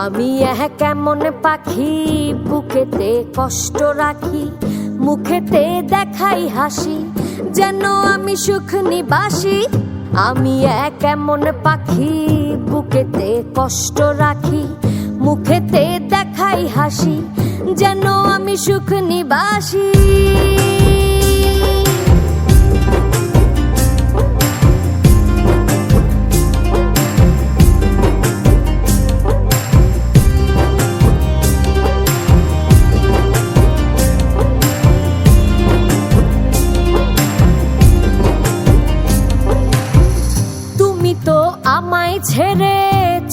আমি কেমন পাখি বুকেতে কষ্ট রাখি, মুখেতে দেখাই হাসি, যেন আমি সুখ নিবাসী। আমি কেমন পাখি বুকেতে কষ্ট রাখি, মুখেতে দেখাই হাসি, যেন আমি সুখ নিবাসী। আমায় ছেড়ে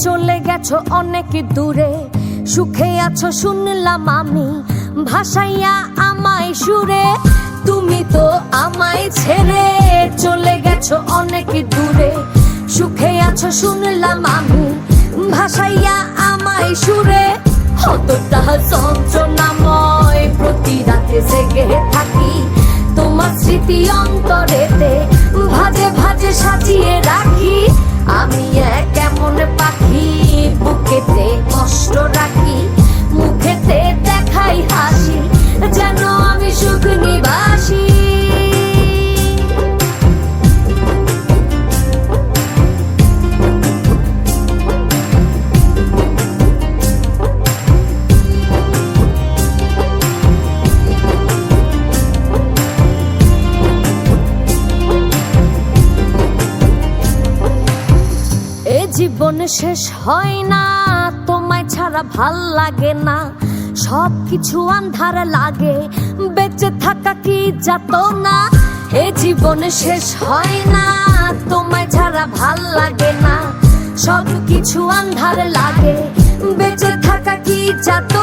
চলে গেছো অনেক দূরে, সুখে আছো শুনলাম আমি, ভাসাইয়া আমায় সুরে। তুমি তো আমায় ছেড়ে চলে গেছো অনেক দূরে, সুখে আছো শুনলাম আমি, ভাসাইয়া আমায় সুরে। কতটা যন্ত্রণাময় প্রতি রাতে জেগে থাকি, তোমার স্মৃতি অন্তরেতে ভাজে ভাজে সাজিয়ে রাখি। আমি কেমন পাখি বুকেতে কষ্ট রাখি, মুখেতে দেখাই হাসি, যেন আমি সুখ নিবাসী। জীবন শেষ হয় না, তোমায় ছাড়া ভাল লাগে না, সব কিছু আন্ধার লাগে, বেঁচে থাকা কি যাতনা। এ জীবন শেষ হয় না, তোমায় ছাড়া ভাল লাগে না, সব কিছু আন্ধার লাগে, বেঁচে থাকা কি যাতনা।